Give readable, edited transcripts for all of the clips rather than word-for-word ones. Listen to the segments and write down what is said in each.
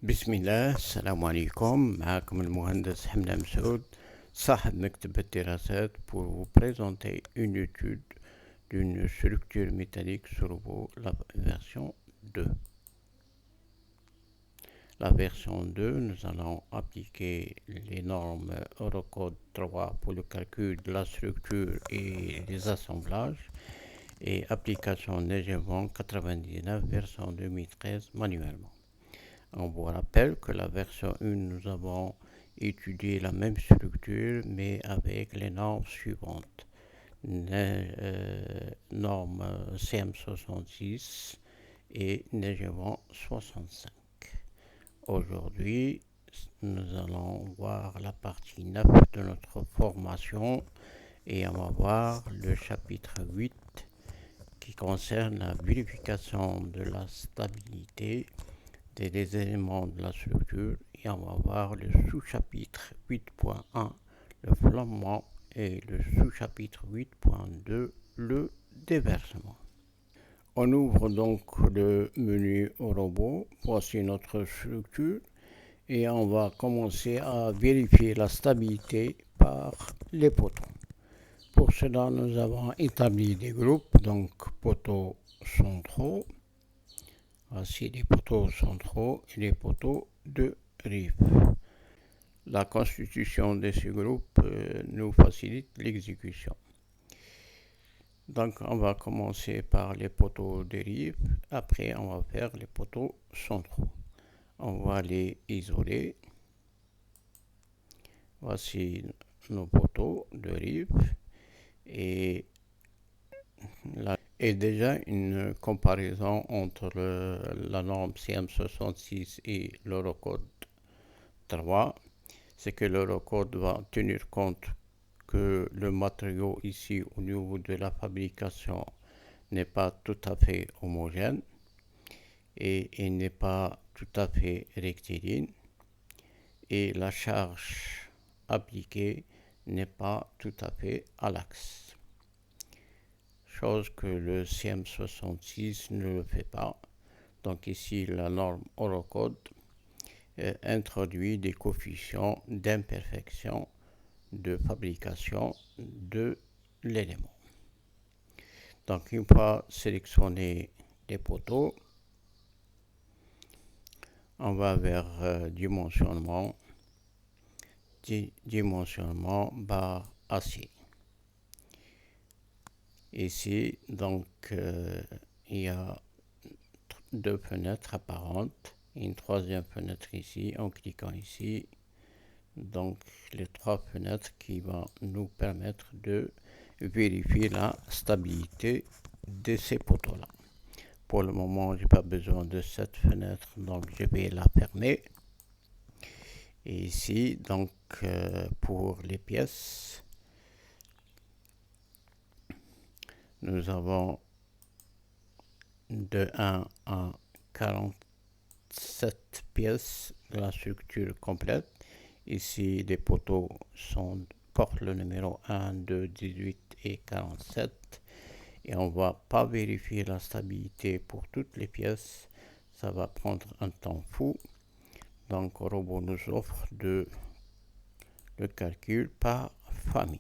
بسم الله، السلام عليكم. معكم المهندس حمنا مسعود صاحب مكتب الدراسات pour vous présenter une étude d'une structure métallique sur robot, la version 2. La version 2, nous allons appliquer les normes Eurocode 3 pour le calcul de la structure et les assemblages et application NGVAN 99 version 2013 manuellement. On vous rappelle que la version 1, nous avons étudié la même structure, mais avec les normes suivantes. Normes CM66 et NGVAN 65. Aujourd'hui, nous allons voir la partie 9 de notre formation et on va voir le chapitre 8 qui concerne la vérification de la stabilité des éléments de la structure et on va voir le sous-chapitre 8.1, le flambement, et le sous-chapitre 8.2, le déversement. On ouvre donc le menu au robot. Voici notre structure et on va commencer à vérifier la stabilité par les poteaux. Pour cela, nous avons établi des groupes, donc poteaux centraux. Voici les poteaux centraux et les poteaux de rive. La constitution de ce groupe nous facilite l'exécution. Donc on va commencer par les poteaux de rive, après on va faire les poteaux centraux. On va les isoler. Voici nos poteaux de rive et là est déjà une comparaison entre la norme CM66 et l'Eurocode 3. C'est que l'Eurocode va tenir compte que le matériau ici au niveau de la fabrication n'est pas tout à fait homogène et il n'est pas tout à fait rectiligne et la charge appliquée n'est pas tout à fait à l'axe. Chose que le CM66 ne le fait pas. Donc ici la norme Eurocode introduit des coefficients d'imperfection de fabrication de l'élément. Donc une fois sélectionné les poteaux, on va vers dimensionnement barre acier. Ici, donc, il y a deux fenêtres apparentes, une troisième fenêtre ici, en cliquant ici. Donc, les trois fenêtres qui vont nous permettre de vérifier la stabilité de ces poteaux-là. Pour le moment, je n'ai pas besoin de cette fenêtre, donc je vais la fermer. Et ici, donc, pour les pièces, nous avons de 1 à 47 pièces de la structure complète. Ici, les poteaux portent le numéro 1, 2, 18 et 47. Et on ne va pas vérifier la stabilité pour toutes les pièces. Ça va prendre un temps fou. Donc, le robot nous offre le calcul par famille.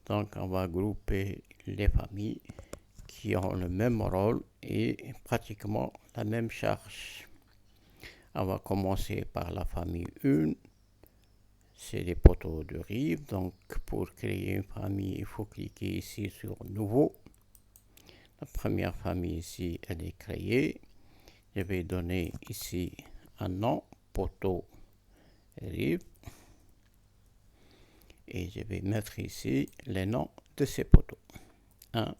Donc, on va grouper les familles qui ont le même rôle et pratiquement la même charge. On va commencer par la famille 1. C'est les poteaux de rive. Donc, pour créer une famille, il faut cliquer ici sur Nouveau. La première famille ici, elle est créée. Je vais donner ici un nom, poteau rive. Et je vais mettre ici les noms de ces poteaux. 1,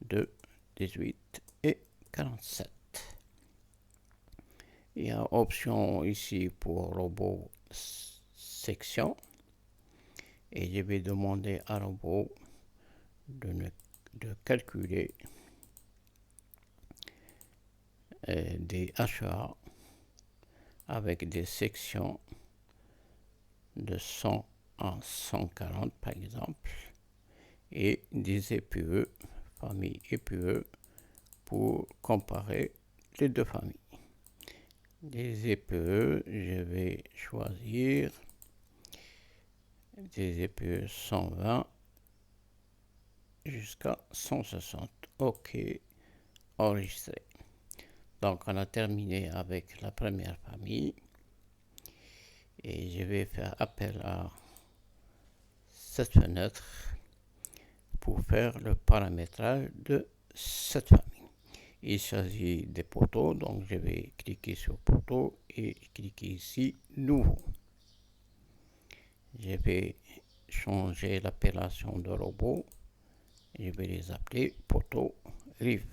2, 18 et 47. Il y a option ici pour robot section. Et je vais demander à robot de calculer des HA avec des sections de 100 à 140 par exemple et des EPE, famille EPE, pour comparer les deux familles. des EPE, je vais choisir des EPE 120 jusqu'à 160. OK, enregistré. Donc on a terminé avec la première famille et je vais faire appel à cette fenêtre pour faire le paramétrage de cette famille. Il s'agit des poteaux, donc je vais cliquer sur poteau et cliquer ici nouveau. Je vais changer l'appellation de robot. Je vais les appeler poteaux rive.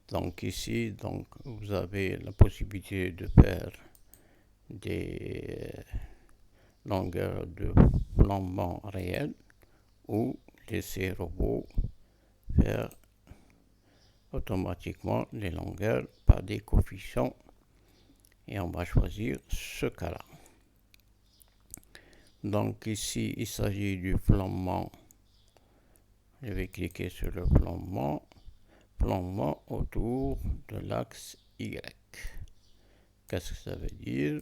Donc ici, donc, vous avez la possibilité de faire des longueurs de flambement réels ou laisser robot faire automatiquement les longueurs par des coefficients et on va choisir ce cas-là. Donc ici, il s'agit du flambement. Je vais cliquer sur le flambement autour de l'axe Y. Qu'est-ce que ça veut dire?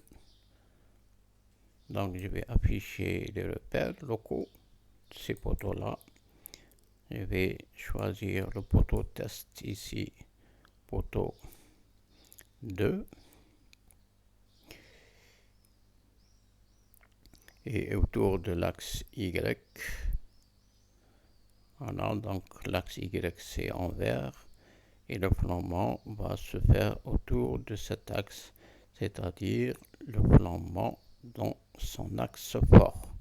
Donc je vais afficher les repères locaux de ces poteaux-là. Je vais choisir le poteau test ici, poteau 2. Et autour de l'axe Y, voilà, donc l'axe Y c'est en vert et le flambement va se faire autour de cet axe, c'est-à-dire le flambement dans son axe fort.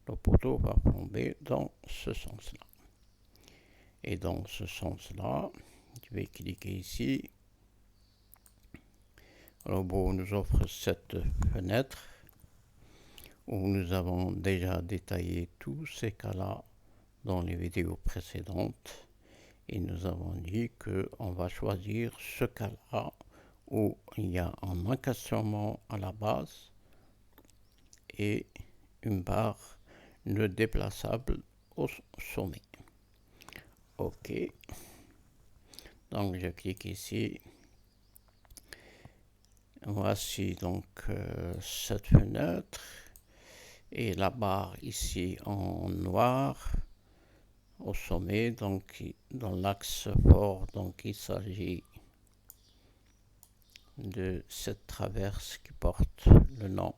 Le poteau va flamber dans ce sens-là. Et dans ce sens-là, je vais cliquer ici. Le robot nous offre cette fenêtre où nous avons déjà détaillé tous ces cas-là dans les vidéos précédentes. Et nous avons dit qu'on va choisir ce cas-là où il y a un encastrement à la base et une barre ne déplaçable au sommet. OK. Donc je clique ici. Voici donc cette fenêtre et la barre ici en noir au sommet, donc dans l'axe fort, donc il s'agit de cette traverse qui porte le nom.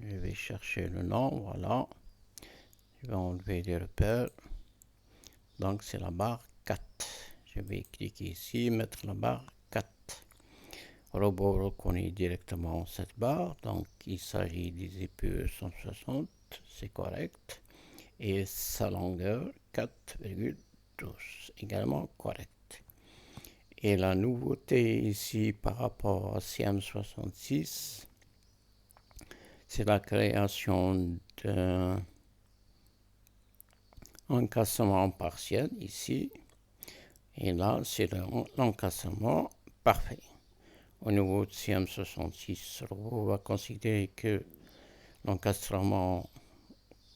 Je vais chercher le nom, voilà. Je vais enlever les repères. Donc c'est la barre 4. Je vais cliquer ici, mettre la barre 4. Le robot reconnaît directement cette barre, donc il s'agit des EPE 160, c'est correct. Et sa longueur 4,12, également correct. Et la nouveauté ici par rapport à CM66, c'est la création d'un encastrement partiel ici. Et là, c'est l'encastrement parfait. Au niveau de CM66, le robot va considérer que l'encastrement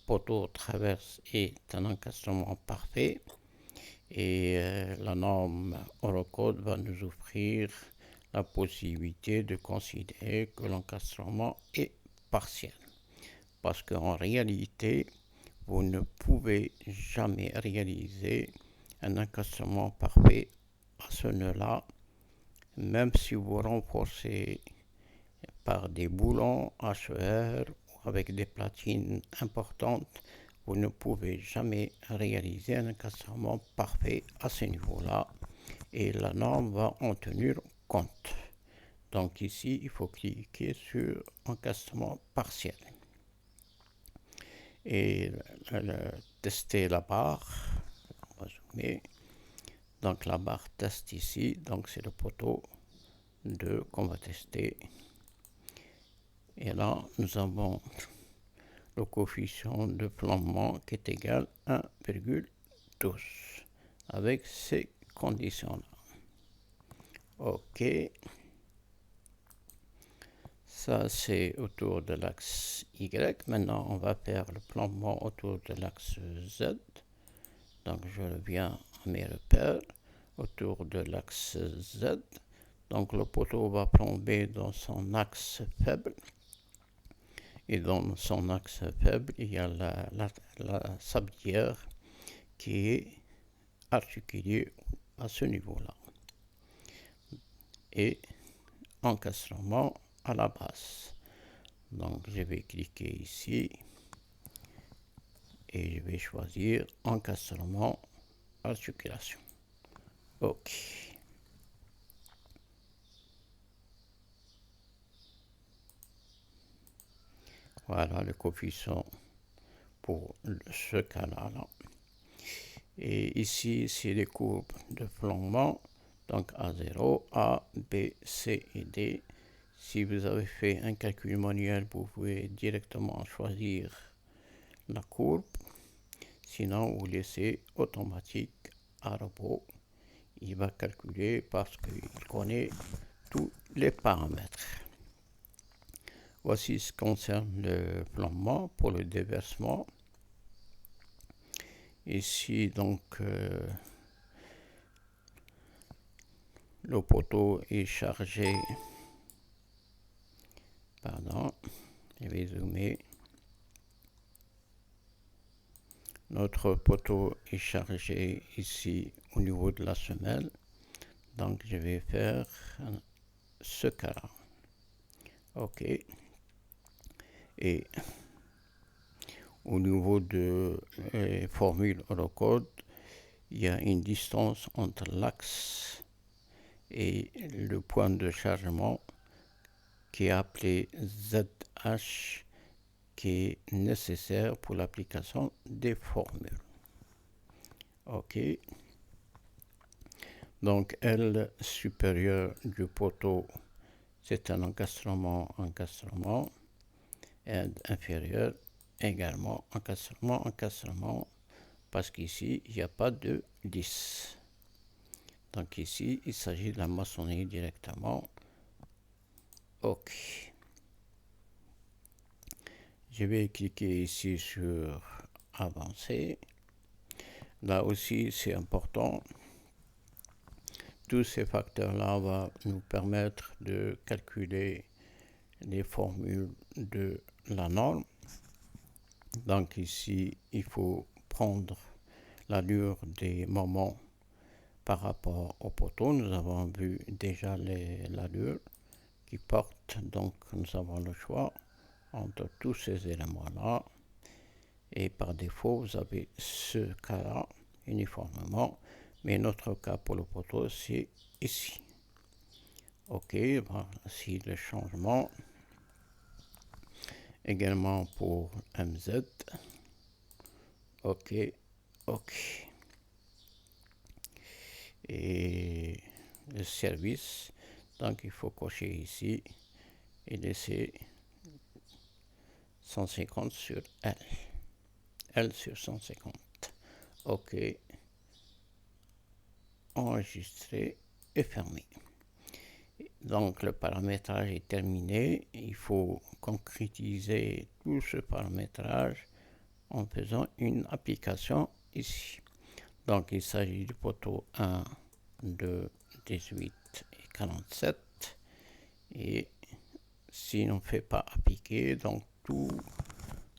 poteau traverse est un encastrement parfait et la norme Eurocode va nous offrir la possibilité de considérer que l'encastrement est partiel. Parce qu'en réalité, vous ne pouvez jamais réaliser un encastrement parfait à ce nœud-là, même si vous renforcez par des boulons HER ou avec des platines importantes, vous ne pouvez jamais réaliser un encastrement parfait à ce niveau-là et la norme va en tenir compte. Donc ici, il faut cliquer sur encastrement partiel et tester la barre. On va zoomer. Donc la barre test ici, donc c'est le poteau 2 qu'on va tester. Et là, nous avons le coefficient de flambement qui est égal à 1,12 avec ces conditions-là. OK. Ça, c'est autour de l'axe Y. Maintenant, on va faire le flambement autour de l'axe Z. Donc, je reviens mes repères autour de l'axe Z. Donc le poteau va plomber dans son axe faible. Et dans son axe faible, il y a la sablière qui est articulée à ce niveau-là. Et encastrement à la base. Donc je vais cliquer ici et je vais choisir encastrement, articulation. OK. Voilà le coefficient pour ce cas-là. Et ici, c'est les courbes de flambement. Donc A0, A, B, C et D. Si vous avez fait un calcul manuel, vous pouvez directement choisir la courbe. Sinon, vous laissez automatique à robot. Il va calculer parce qu'il connaît tous les paramètres. Voici ce qui concerne le flambement pour le déversement. Ici, donc, le poteau est chargé. Pardon, je vais zoomer. Notre poteau est chargé ici au niveau de la semelle. Donc, je vais faire ce cas-là. OK. Et au niveau de les formules Eurocode, il y a une distance entre l'axe et le point de chargement qui est appelé ZH, qui est nécessaire pour l'application des formules. OK. Donc L supérieur du poteau, c'est un encastrement, et inférieur également encastrement, parce qu'ici il n'y a pas de 10. Donc ici il s'agit de la maçonnerie directement. OK. Je vais cliquer ici sur avancer. Là aussi c'est important. Tous ces facteurs-là vont nous permettre de calculer les formules de la norme. Donc ici, il faut prendre l'allure des moments par rapport au poteau. Nous avons vu déjà l'allure qui porte. Donc nous avons le choix entre tous ces éléments-là. Et par défaut, vous avez ce cas-là uniformément. Mais notre cas pour le poteau, c'est ici. OK, voici le changement. Également pour MZ. OK, OK. Et le service, donc il faut cocher ici et laisser 150 sur L. L sur 150. OK. Enregistrer et fermer. Donc le paramétrage est terminé. Il faut concrétiser tout ce paramétrage en faisant une application ici. Donc il s'agit du poteau 1, 2, 18 et 47. Et si on ne fait pas appliquer, donc tout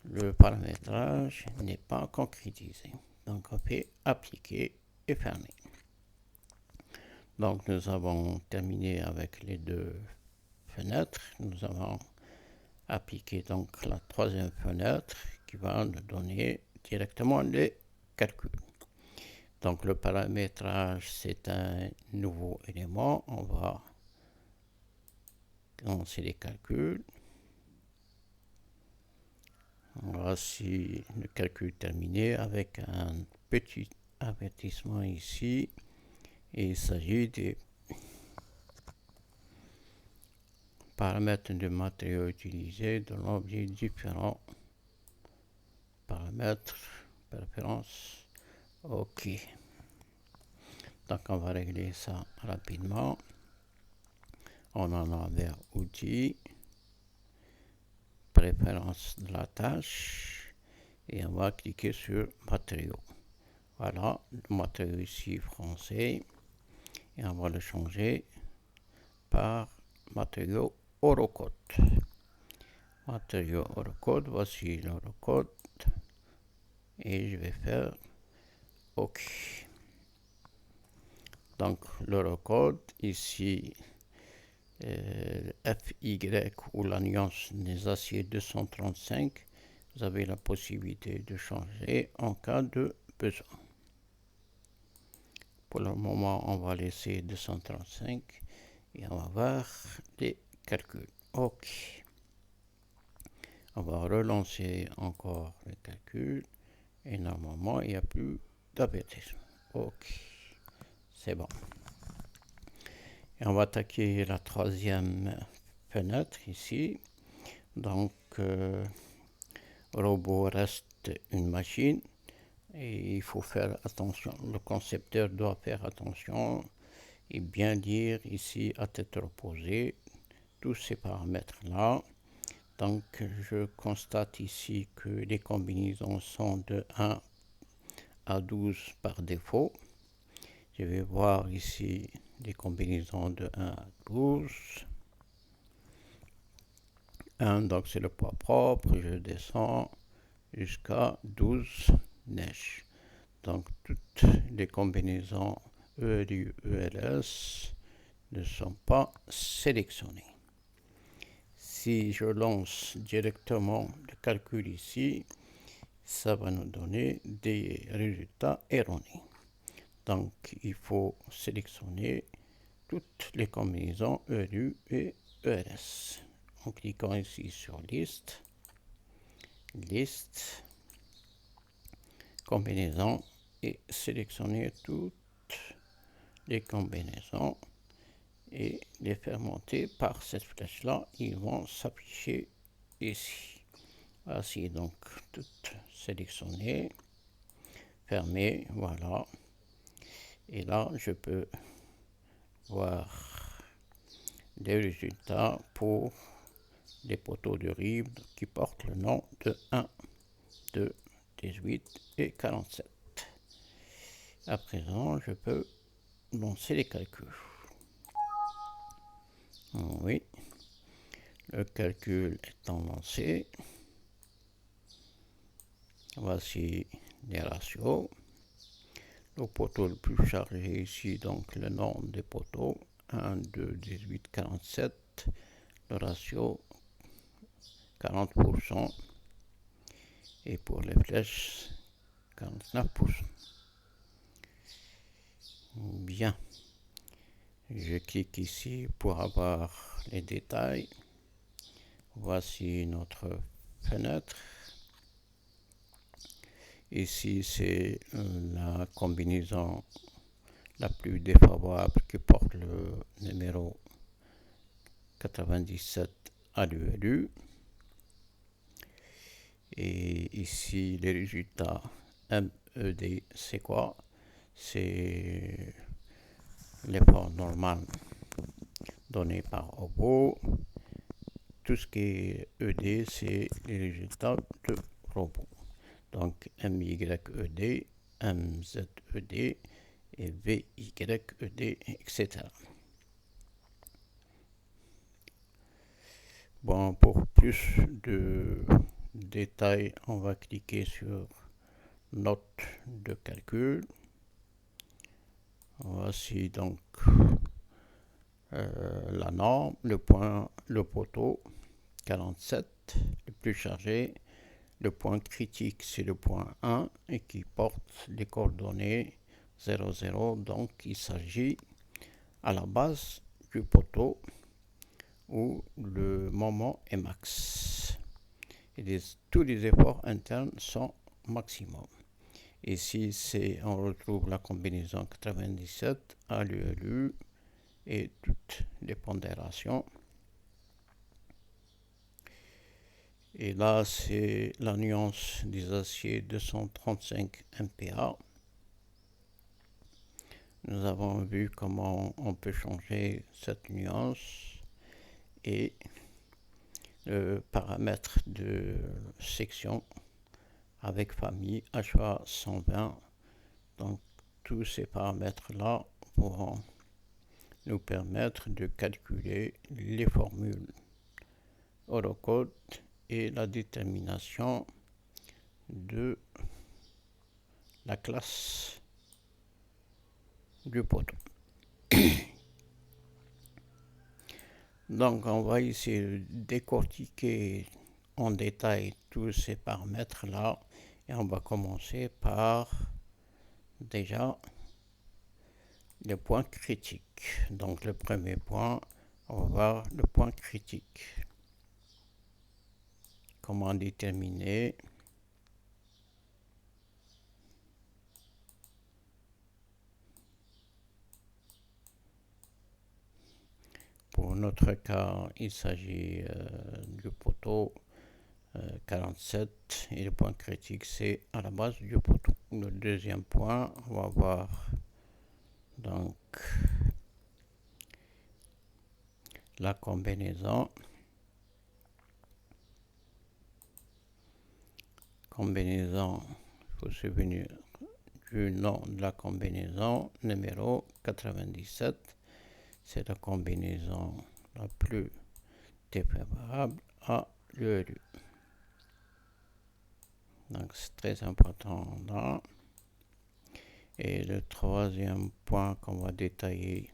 le paramétrage n'est pas concrétisé. Donc on fait appliquer et fermer. Donc nous avons terminé avec les deux fenêtres. Nous avons appliqué donc la troisième fenêtre qui va nous donner directement les calculs. Donc le paramétrage, c'est un nouveau élément. On va lancer les calculs. Voici le calcul terminé avec un petit avertissement ici. Et il s'agit des paramètres de matériaux utilisés dans l'objet différents. Paramètres, préférences. OK. Donc on va régler ça rapidement. On en a vers outils, préférences de la tâche et on va cliquer sur matériaux. Voilà, le matériau ici français. Et on va le changer par matériau Eurocode. Matériau Eurocode, voici l'Eurocode. Et je vais faire OK. Donc l'Eurocode, ici, FY ou la nuance des aciers 235, vous avez la possibilité de changer en cas de besoin. Pour le moment, on va laisser 235 et on va voir les calculs. OK. On va relancer encore les calculs et normalement, il n'y a plus d'aberration. OK. C'est bon. Et on va attaquer la troisième fenêtre ici. Donc, robot reste une machine et il faut faire attention. Le concepteur doit faire attention et bien lire ici à tête reposée tous ces paramètres-là. Donc, je constate ici que les combinaisons sont de 1 à 12 par défaut. Je vais voir ici les combinaisons de 1 à 12. 1, donc c'est le poids propre. Je descends jusqu'à 12 neige. Donc, toutes les combinaisons ELU, ELS ne sont pas sélectionnées. Si je lance directement le calcul ici, ça va nous donner des résultats erronés. Donc, il faut sélectionner toutes les combinaisons ELU et ELS. En cliquant ici sur Liste, Liste, Combinaisons et sélectionner toutes les combinaisons et les faire monter par cette flèche-là. Ils vont s'afficher ici. Voici donc toutes sélectionnées, fermées, voilà. Et là, je peux voir les résultats pour les poteaux de rive qui portent le nom de 1, 2, 18 et 47. À présent, je peux lancer les calculs. Oui, le calcul étant lancé, voici les ratios. Le poteau le plus chargé ici, donc le nombre des poteaux, 1, 2, 18, 47, le ratio 40%, et pour les flèches, 49%. Bien, je clique ici pour avoir les détails. Voici notre fenêtre. Ici, c'est la combinaison la plus défavorable qui porte le numéro 97 à l'ULU. Et ici, les résultats MED, c'est quoi? C'est l'effort normal donné par robot. Tout ce qui est ED, c'est les résultats de robot. Donc MYED, MZED et VYED, etc. Bon, pour plus de détails, on va cliquer sur Note de calcul. Voici donc la norme, le point, le poteau 47, le plus chargé. Le point critique, c'est le point 1 et qui porte les coordonnées 0, 0. Donc, il s'agit à la base du poteau où le moment est max. Et tous les efforts internes sont maximum. Ici, on retrouve la combinaison 97 à l'ULU et toutes les pondérations. Et là, c'est la nuance des aciers 235 MPa. Nous avons vu comment on peut changer cette nuance et le paramètre de section avec famille HA120 Donc tous ces paramètres-là pourront nous permettre de calculer les formules Eurocode et la détermination de la classe du poteau. Donc on va essayer de décortiquer en détail tous ces paramètres-là et on va commencer par déjà les points critiques. Donc le premier point, on va voir le point critique. Comment déterminer pour notre cas, il s'agit du poteau 47 et le point critique c'est à la base du poteau. Le deuxième point, on va voir donc la combinaison. Combinaison, il faut se souvenir du nom de la combinaison numéro 97. C'est la combinaison la plus défavorable à l'ELU. Donc c'est très important là. Et le troisième point qu'on va détailler,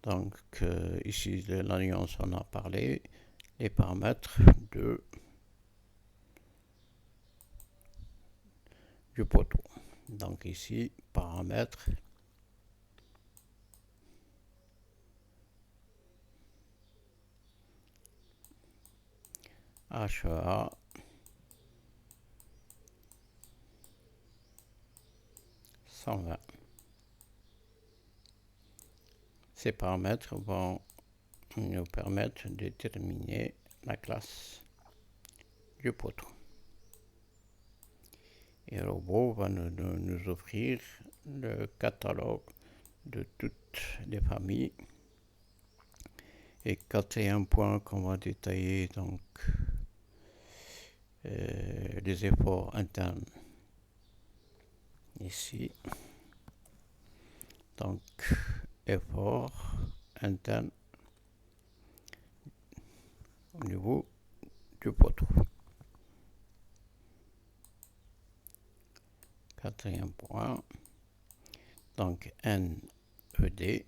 donc ici de l'alliance on a parlé, les paramètres du poteau. Donc ici, paramètres HEA 120. Ces paramètres vont nous permettre de déterminer la classe du poteau. Et le robot va nous offrir le catalogue de toutes les familles. Et quatrième point qu'on va détailler, donc les efforts internes ici. Donc effort interne au niveau du poteau. Quatrième point, donc NED,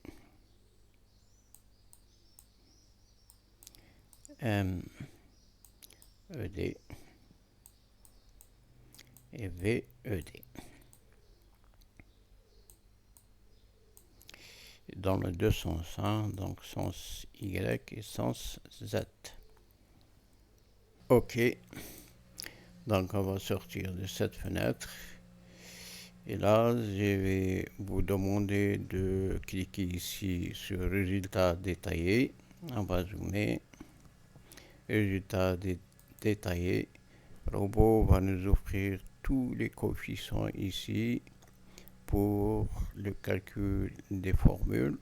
MED et VED. Dans le deux sens, donc sens Y et sens Z. OK. Donc on va sortir de cette fenêtre. Et là, je vais vous demander de cliquer ici sur résultats détaillés. On va zoomer. Résultats détaillés. Le robot va nous offrir tous les coefficients ici pour le calcul des formules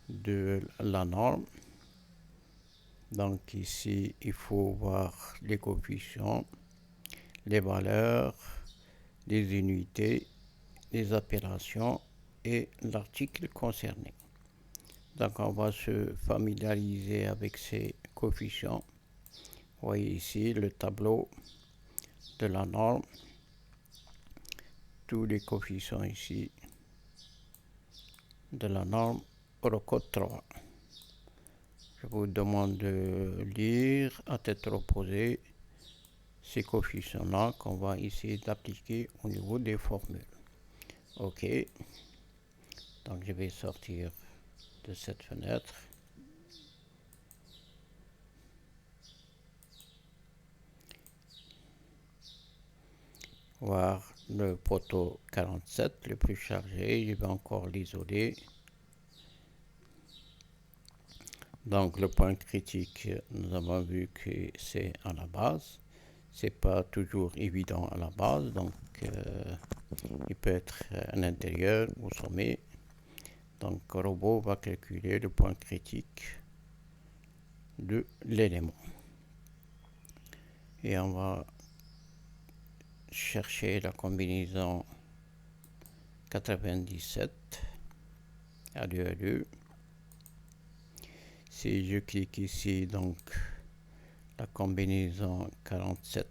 de la norme. Donc ici, il faut voir les coefficients, les valeurs, les unités, les appellations et l'article concerné. Donc on va se familiariser avec ces coefficients. Vous voyez ici le tableau de la norme. Tous les coefficients ici de la norme Eurocode 3. Je vous demande de lire à tête reposée ces coefficients-là qu'on va essayer d'appliquer au niveau des formules. OK. Donc je vais sortir de cette fenêtre. Voir le poteau 47, le plus chargé. Je vais encore l'isoler. Donc le point critique, nous avons vu que c'est à la base. C'est pas toujours évident à la base, donc il peut être à l'intérieur, au sommet. Donc le robot va calculer le point critique de l'élément. Et on va chercher la combinaison 97. Allez. Si je clique ici, donc la combinaison 47,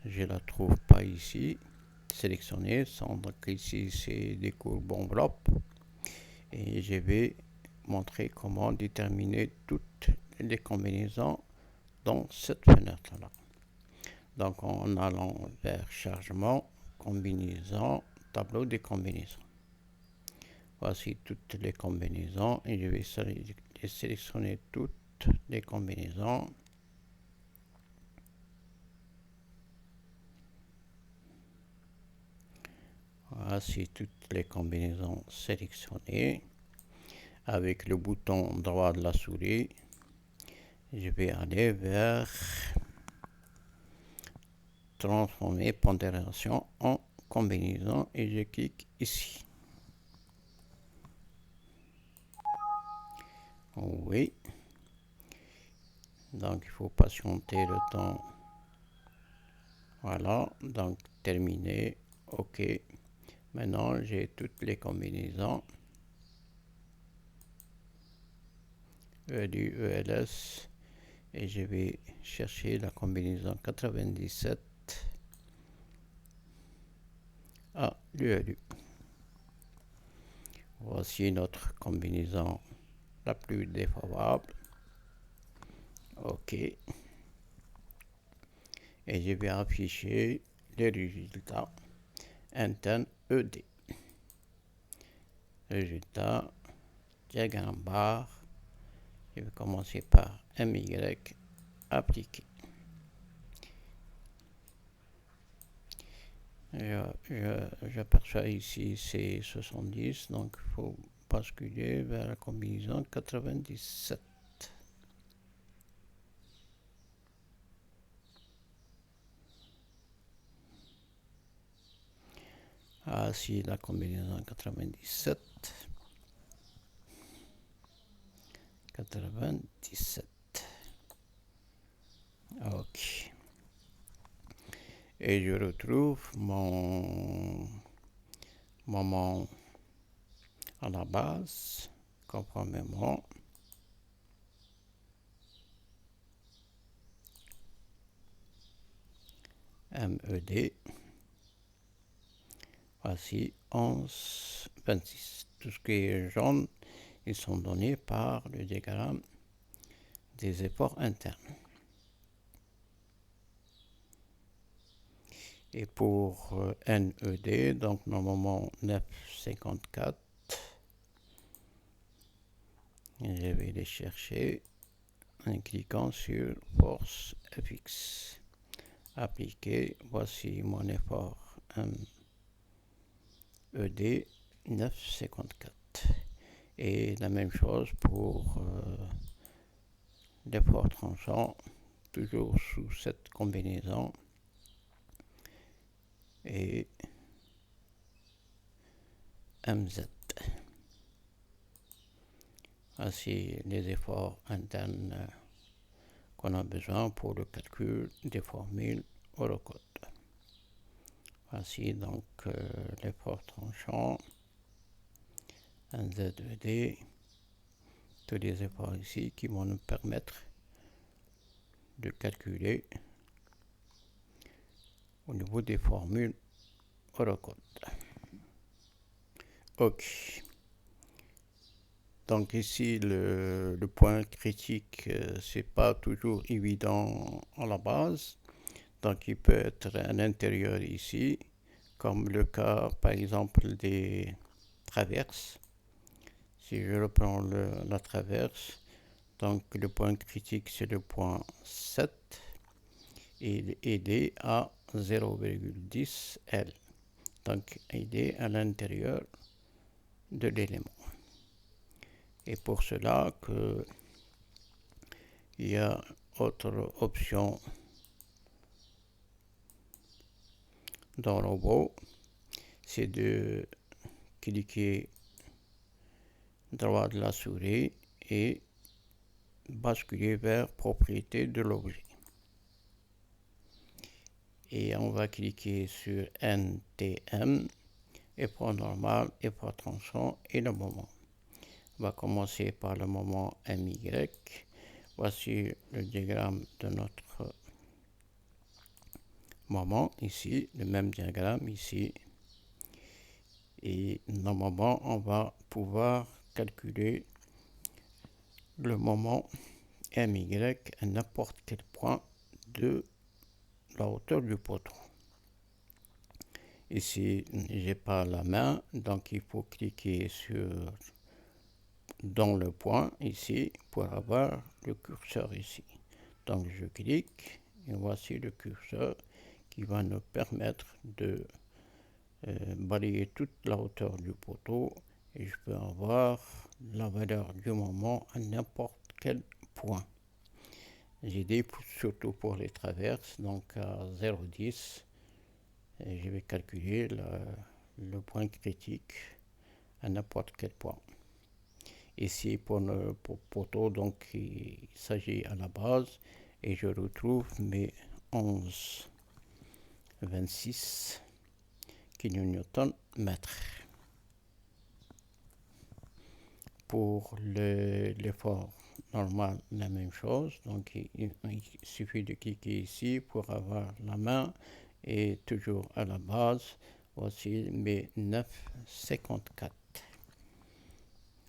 je la trouve pas ici. Sélectionner, donc ici c'est des courbes enveloppes. Et je vais montrer comment déterminer toutes les combinaisons dans cette fenêtre-là. Donc en allant vers chargement, combinaison, tableau des combinaisons. Voici toutes les combinaisons et je vais sélectionner toutes les combinaisons. Voici toutes les combinaisons sélectionnées. Avec le bouton droit de la souris, je vais aller vers transformer pondération en combinaison et je clique ici. Oui. Donc il faut patienter le temps. Voilà, donc terminé. OK. Maintenant j'ai toutes les combinaisons. ELU, ELS. Et je vais chercher la combinaison 97 à l'ULU. Voici notre combinaison la plus défavorable. OK. Et je vais afficher les résultats internes ED. Résultat, diagramme barre. Je vais commencer par MY appliqué. J'aperçois ici C70, donc il faut basculer vers la combinaison 97. Voici la combinaison 97. 97. OK. Et je retrouve mon moment à la base, conformément MED. Voici 11, 26. Tout ce qui est jaune, ils sont donnés par le diagramme des efforts internes. Et pour NED, donc normalement 9,54, je vais les chercher en cliquant sur Force FX. Appliquer, voici mon effort MED 9,54. Et la même chose pour l'effort tranchant, toujours sous cette combinaison. Et MZ. Voici les efforts internes qu'on a besoin pour le calcul des formules Eurocode. Voici donc l'effort tranchant, NZ2D, tous les efforts ici qui vont nous permettre de calculer au niveau des formules Eurocode. OK. Donc ici, le point critique, c'est pas toujours évident à la base. Donc il peut être à l'intérieur ici, comme le cas par exemple des traverses. Si je reprends la traverse, donc le point critique c'est le point 7 et il est aidé à 0,10 L. Donc aidé à l'intérieur de l'élément. Et pour cela il y a autre option dans le robot, c'est de cliquer droit de la souris et basculer vers propriété de l'objet. et on va cliquer sur NTM, effort normal, effort tranchant et le moment. On va commencer par le moment MY. Voici le diagramme de notre moment ici, le même diagramme ici. Et normalement, on va pouvoir calculer le moment MY à n'importe quel point de la hauteur du poteau. Ici, j'ai pas la main, donc il faut cliquer dans le point ici pour avoir le curseur ici. Donc je clique et voici le curseur qui va nous permettre de balayer toute la hauteur du poteau et je peux avoir la valeur du moment à n'importe quel point. J'ai dit surtout pour les traverses, donc à 0,10, et je vais calculer le point critique à n'importe quel point. Ici pour le poteau, donc il s'agit à la base et je retrouve mes 11,26 kN/m. Pour l'effort normal, la même chose. Donc il suffit de cliquer ici pour avoir la main et toujours à la base. Voici mes 9,54.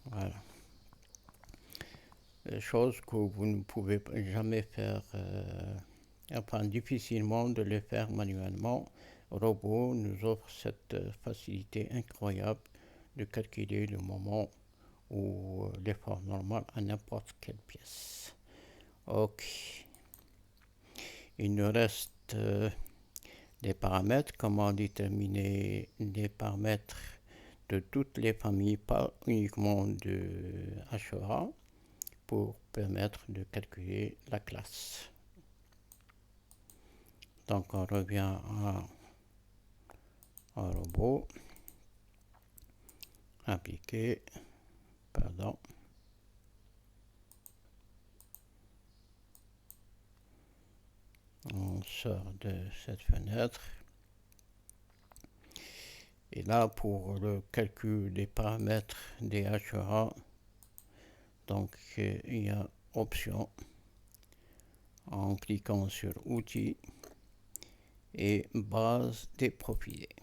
Voilà. Chose que vous ne pouvez jamais faire, enfin difficilement de le faire manuellement. Robot nous offre cette facilité incroyable de calculer le moment ou l'effort normal à n'importe quelle pièce. Ok. Il nous reste des paramètres. Comment déterminer les paramètres de toutes les familles, pas uniquement de HEA, pour permettre de calculer la classe. Donc on revient à robot, appliquer, pardon. On sort de cette fenêtre. Et là, pour le calcul des paramètres des HEA, donc il y a option en cliquant sur outils et base des profilés.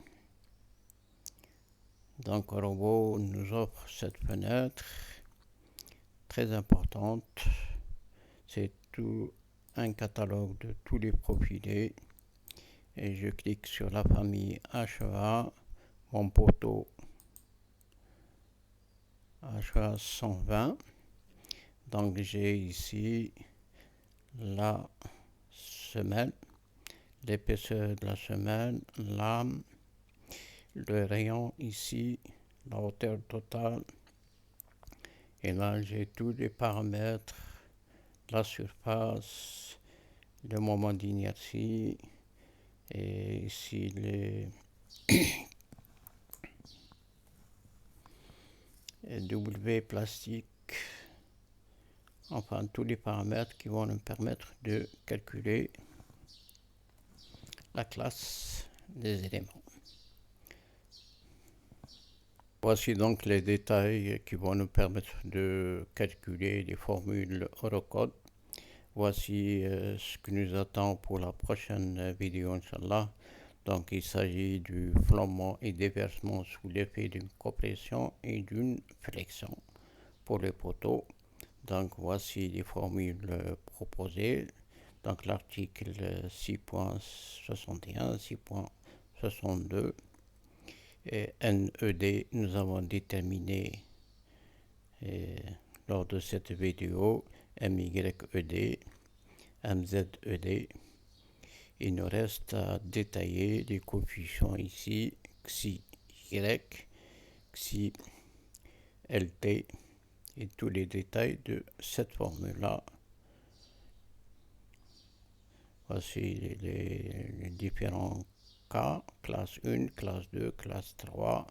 Donc robot nous offre cette fenêtre très importante. C'est tout un catalogue de tous les profilés et je clique sur la famille HEA, mon poteau HEA 120. Donc j'ai ici la semelle, l'épaisseur de la semelle, l'âme, le rayon ici, la hauteur totale. Et là j'ai tous les paramètres, la surface, le moment d'inertie et ici les W plastique, enfin tous les paramètres qui vont nous permettre de calculer la classe des éléments. Voici donc les détails qui vont nous permettre de calculer les formules Eurocode. Voici ce que nous attend pour la prochaine vidéo, Inch'Allah. Donc il s'agit du flambement et déversement sous l'effet d'une compression et d'une flexion pour les poteaux. Donc voici les formules proposées. Donc l'article 6.61, 6.62 et NED, nous avons déterminé lors de cette vidéo MYED, MZED. Il nous reste à détailler les coefficients ici, XI, Y, XI, LT et tous les détails de cette formule-là. Voici les différents cas, classe 1, classe 2, classe 3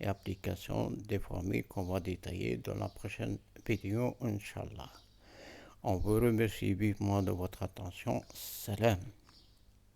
et application des formules qu'on va détailler dans la prochaine vidéo, Inch'Allah. On vous remercie vivement de votre attention. Salam.